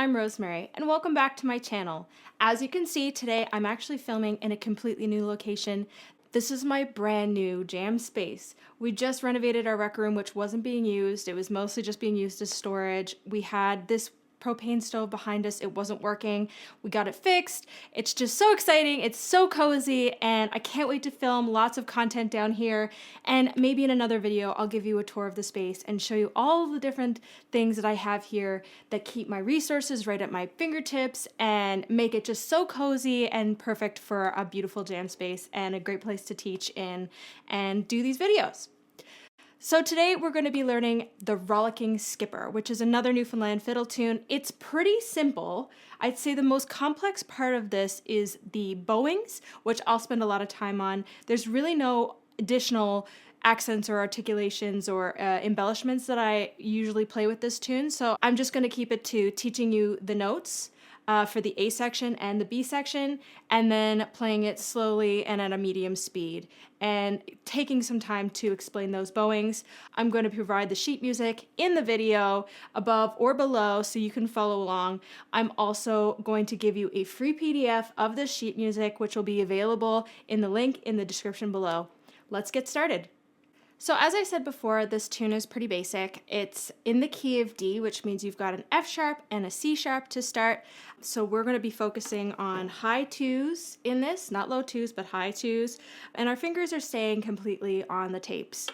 I'm Rosemary, and welcome back to my channel. As you can see, today I'm actually filming in a completely new location. This is my brand new jam space. We just renovated our rec room, which wasn't being used. It was mostly just being used as storage. We had this propane stove behind us. It wasn't working. We got it fixed. It's just so exciting. It's so cozy, and I can't wait to film lots of content down here. And maybe in another video, I'll give you a tour of the space and show you all of the different things that I have here that keep my resources right at my fingertips and make it just so cozy and perfect for a beautiful jam space and a great place to teach in and do these videos. So today we're going to be learning the Rollicking skipper, which is another Newfoundland fiddle tune. It's pretty simple. I'd say the most complex part of this is the bowings, which I'll spend a lot of time on. There's really no additional accents or articulations or embellishments that I usually play with this tune, so I'm just going to keep it to teaching you the notes for the A section and the B section, and then playing it slowly and at a medium speed, and taking some time to explain those bowings. I'm going to provide the sheet music in the video above or below so you can follow along. I'm also going to give you a free PDF of this sheet music, which will be available in the link in the description below. Let's get started. So as I said before, this tune is pretty basic. It's in the key of D, which means you've got an F sharp and a C sharp to start. So we're going to be focusing on high twos in this, not low twos, but high twos. And our fingers are staying completely on the tapes.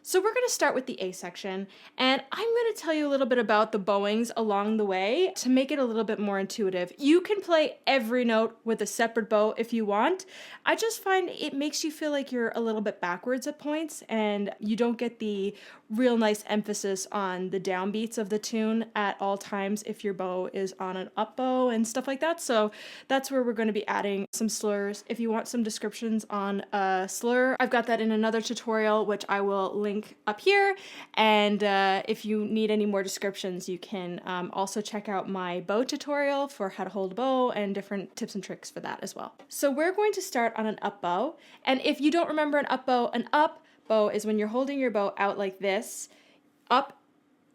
So we're going to start with the A section, and I'm going to tell you a little bit about the bowings along the way to make it a little bit more intuitive. You can play every note with a separate bow if you want. I just find it makes you feel like you're a little bit backwards at points, and you don't get the real nice emphasis on the downbeats of the tune at all times if your bow is on an up bow and stuff like that. So that's where we're going to be adding some slurs. If you want some descriptions on a slur, I've got that in another tutorial, which I will link up here, and if you need any more descriptions, you can also check out my bow tutorial for how to hold a bow and different tips and tricks for that as well. So we're going to start on an up bow, and if you don't remember an up bow is when you're holding your bow out like this, up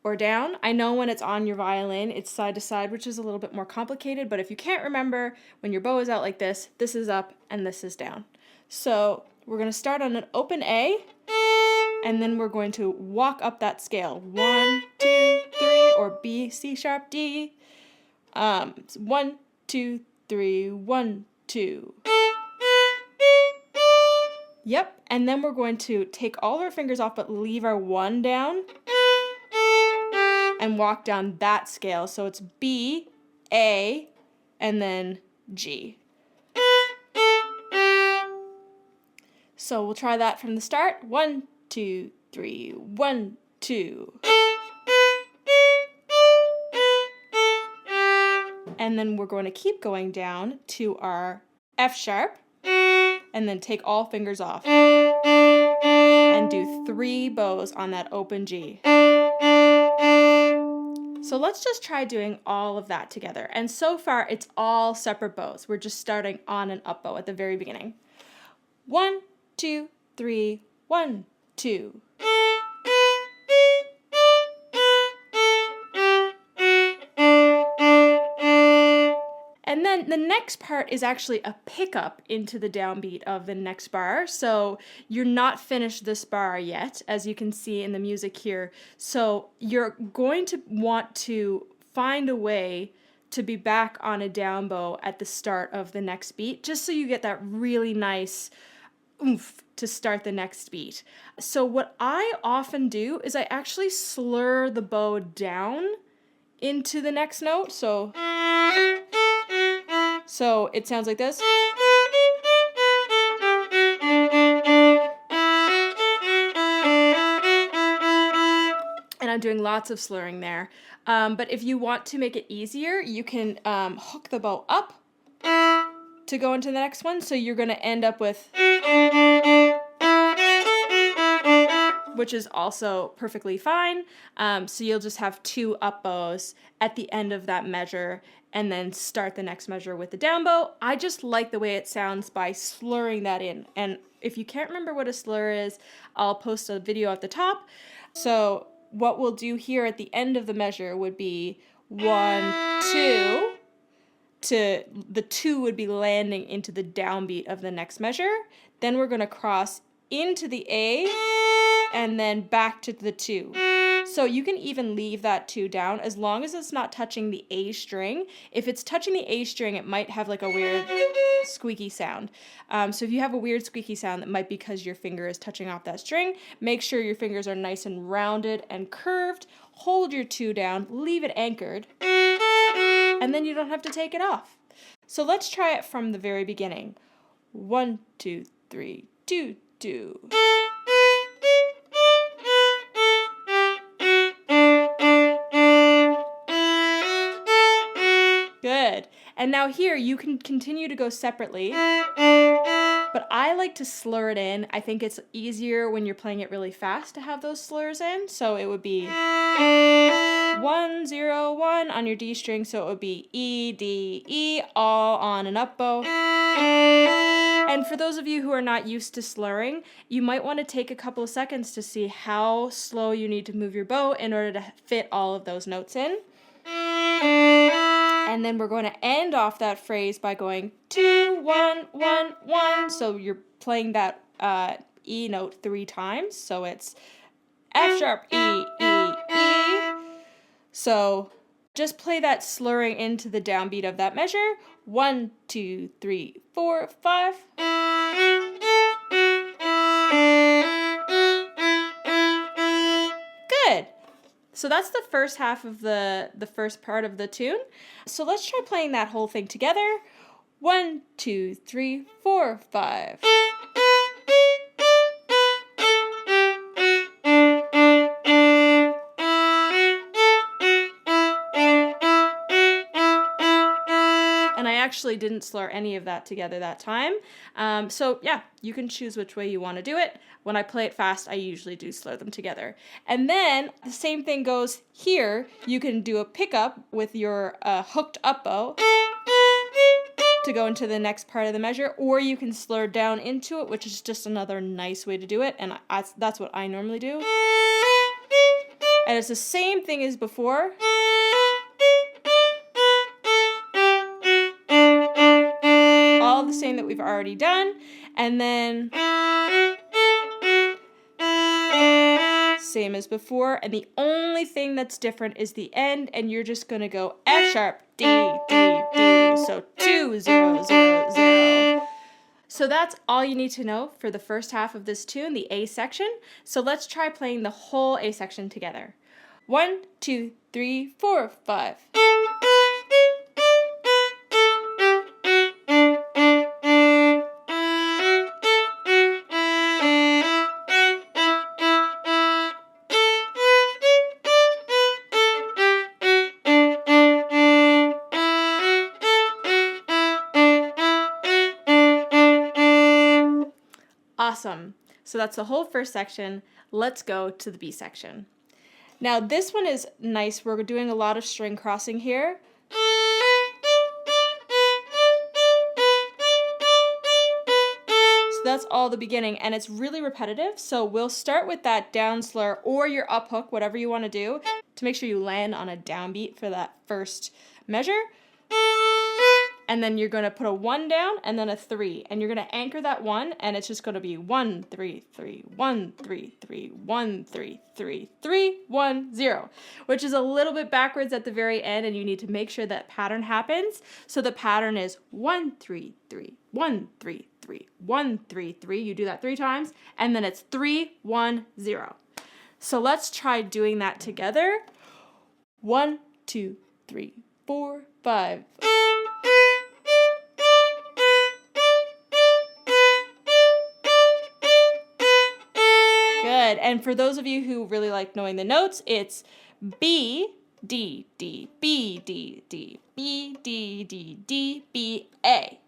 or down. I know when it's on your violin, it's side to side, which is a little bit more complicated, but if you can't remember, when your bow is out like this is up and this is down. So we're going to start on an open A, and then we're going to walk up that scale. 1, 2, 3, or B, C sharp, D. 1, 2, 3, 1, 2. Yep, and then we're going to take all of our fingers off but leave our 1 down and walk down that scale. So it's B, A, and then G. So we'll try that from the start. 1, 2, 3, 1, 2. And then we're going to keep going down to our F sharp, and then take all fingers off and do 3 bows on that open G. So let's just try doing all of that together. And so far it's all separate bows. We're just starting on an up bow at the very beginning. 1, 2, 3, 1, 2. And then the next part is actually a pickup into the downbeat of the next bar. So you're not finished this bar yet, as you can see in the music here. So you're going to want to find a way to be back on a down bow at the start of the next beat, just so you get that really nice oomph to start the next beat. So what I often do is I actually slur the bow down into the next note. So it sounds like this. And I'm doing lots of slurring there. But if you want to make it easier, you can hook the bow up to go into the next one. So you're going to end up with, which is also perfectly fine. So you'll just have 2 up bows at the end of that measure, and then start the next measure with the down bow. I just like the way it sounds by slurring that in. And if you can't remember what a slur is, I'll post a video at the top. So what we'll do here at the end of the measure would be 1, 2. The 2 would be landing into the downbeat of the next measure. Then we're going to cross into the A and then back to the 2. So you can even leave that 2 down as long as it's not touching the A string. If it's touching the A string, it might have like a weird squeaky sound. So if you have a weird squeaky sound, that might be because your finger is touching off that string. Make sure your fingers are nice and rounded and curved. Hold your 2 down, leave it anchored, and then you don't have to take it off. So let's try it from the very beginning. 1, 2, 3, 2, 2. Good. And now here you can continue to go separately, but I like to slur it in. I think it's easier when you're playing it really fast to have those slurs in. So it would be 1, 0, 1 on your D string. So it would be E, D, E, all on an up bow. And for those of you who are not used to slurring, you might want to take a couple of seconds to see how slow you need to move your bow in order to fit all of those notes in. And then we're going to end off that phrase by going 2, 1, 1, 1. So you're playing that E note 3 times. So it's F sharp, E, E, E. So just play that slurring into the downbeat of that measure. 1, 2, 3, 4, 5. Good. So that's the first half of the first part of the tune. So let's try playing that whole thing together. 1, 2, 3, 4, 5. And I actually didn't slur any of that together that time. So yeah, you can choose which way you want to do it. When I play it fast, I usually do slur them together. And then the same thing goes here. You can do a pickup with your hooked up bow to go into the next part of the measure, or you can slur down into it, which is just another nice way to do it, and that's what I normally do. And it's the same thing as before. All the same that we've already done, and then same as before, and the only thing that's different is the end, and you're just going to go F sharp, D, D, D, so 2, 0, 0, 0. So that's all you need to know for the first half of this tune, the A section. So let's try playing the whole A section together. 1, 2, 3, 4, 5. Awesome. So that's the whole first section. Let's go to the B section. Now this one is nice. We're doing a lot of string crossing here. So that's all the beginning, and it's really repetitive. So we'll start with that down slur or your up hook, whatever you want to do, to make sure you land on a downbeat for that first measure. And then you're going to put a 1 down and then a 3. And you're going to anchor that 1, and it's just going to be 1, 3, 3, 1, 3, 3, 1, 3, 3, 3, 1, 0, which is a little bit backwards at the very end, and you need to make sure that pattern happens. So the pattern is 1, 3, 3, 1, 3, 3, 1, 3, 3. You do that 3 times, and then it's 3, 1, 0. So let's try doing that together. 1, 2, 3, 4, 5. Good. And for those of you who really like knowing the notes, it's B, D, D, B, D, D, B, D, D, D, B, A.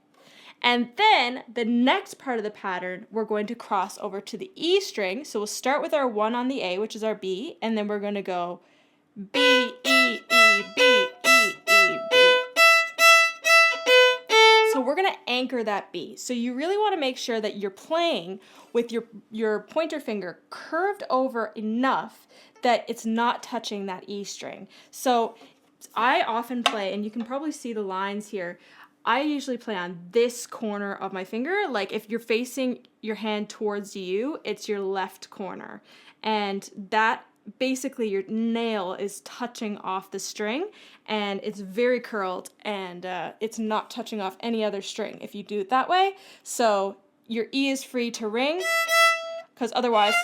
And then the next part of the pattern, we're going to cross over to the E string. So we'll start with our 1 on the A, which is our B, and then we're going to go B, E, E, B, E, E, B. So we're going to anchor that B. So you really want to make sure that you're playing with your pointer finger curved over enough that it's not touching that E string. So I often play, and you can probably see the lines here, I usually play on this corner of my finger. Like if you're facing your hand towards you, it's your left corner. And that basically your nail is touching off the string, and it's very curled, and it's not touching off any other string if you do it that way. So your E is free to ring, because otherwise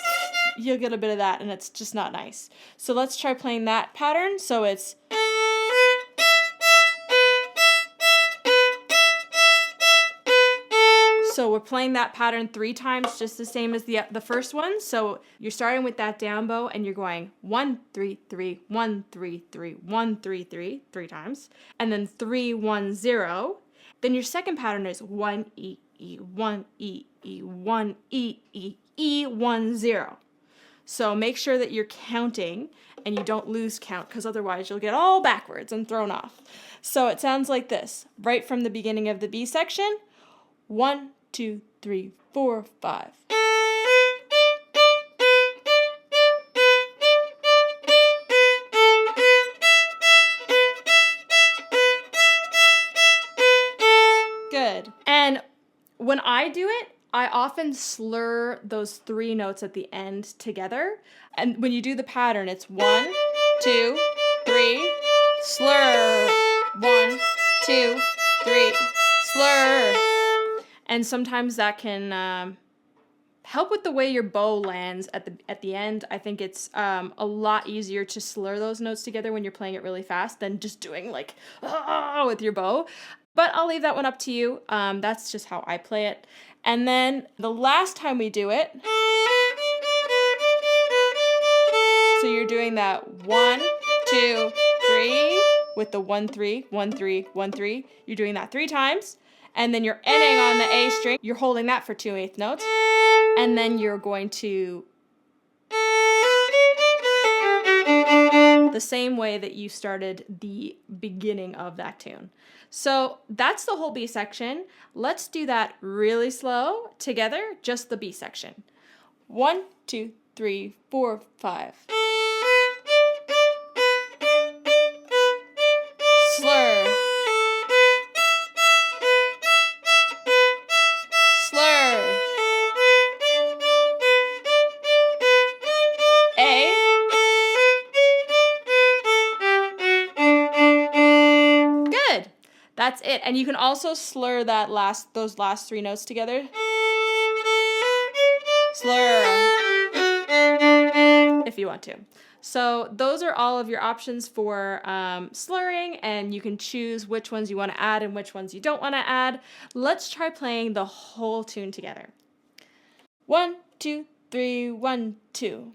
you'll get a bit of that and it's just not nice. So let's try playing that pattern. So it's So we're playing that pattern 3 times, just the same as the first one. So you're starting with that down bow and you're going 1 3 3 1 3 3 1 3 3 3 times, and then 3 1 0. Then your second pattern is 1 E E 1 E E 1 E E E 1 0. So make sure that you're counting and you don't lose count, because otherwise you'll get all backwards and thrown off. So it sounds like this, right from the beginning of the B section. 1 2 3 4 5. Good. And when I do it, I often slur those 3 notes at the end together. And when you do the pattern, it's 1 2 3 slur. 1 2 3 slur. And sometimes that can help with the way your bow lands at the end. I think it's a lot easier to slur those notes together when you're playing it really fast than just doing like with your bow. But I'll leave that one up to you. That's just how I play it. And then the last time we do it, so you're doing that 1 2 3 with the 1 3 1 3 1 3. You're doing that 3 times. And then you're ending on the A string. You're holding that for 2/8 notes. And then you're going to the same way that you started the beginning of that tune. So that's the whole B section. Let's do that really slow together, just the B section. 1 2 3 4 5. Slur. That's it. And you can also slur those last 3 notes together. Slur. If you want to. So those are all of your options for slurring, and you can choose which ones you want to add and which ones you don't want to add. Let's try playing the whole tune together. 1 2 3 1 2.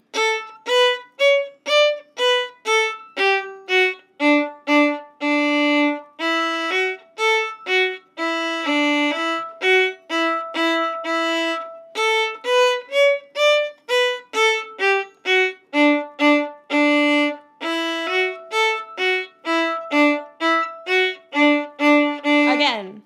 Again.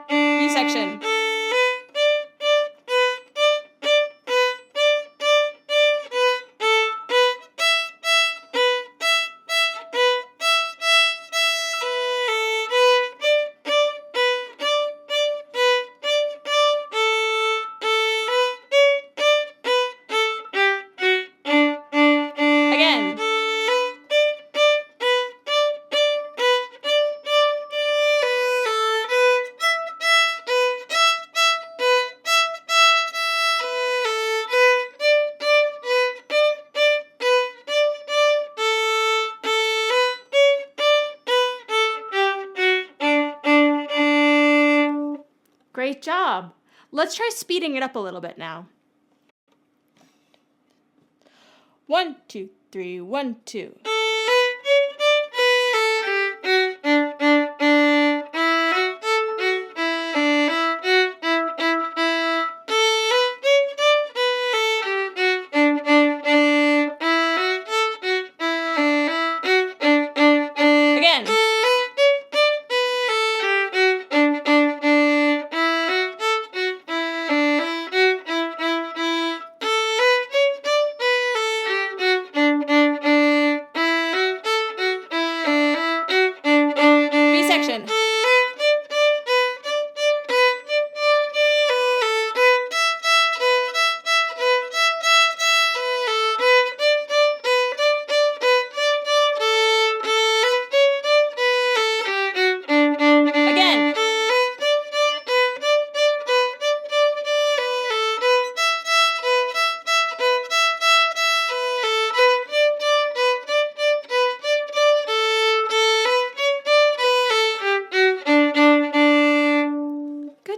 B section. Again. Great job. Let's try speeding it up a little bit now. 1 2 3 1 2.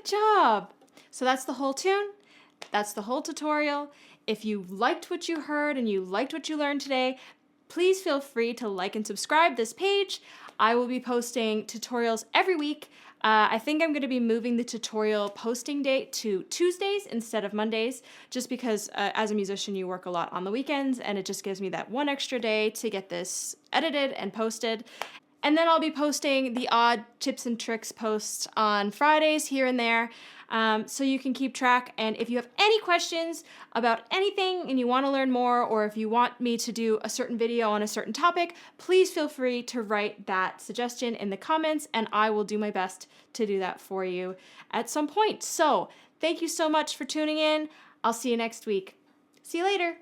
Good job. So that's the whole tune. That's the whole tutorial. If you liked what you heard and you liked what you learned today, please feel free to like and subscribe this page. I will be posting tutorials every week. I think I'm going to be moving the tutorial posting date to Tuesdays instead of Mondays, just because as a musician you work a lot on the weekends, and it just gives me that one extra day to get this edited and posted. And then I'll be posting the odd tips and tricks posts on Fridays here and there, so you can keep track. And if you have any questions about anything and you want to learn more, or if you want me to do a certain video on a certain topic, please feel free to write that suggestion in the comments, and I will do my best to do that for you at some point. So thank you so much for tuning in. I'll see you next week. See you later.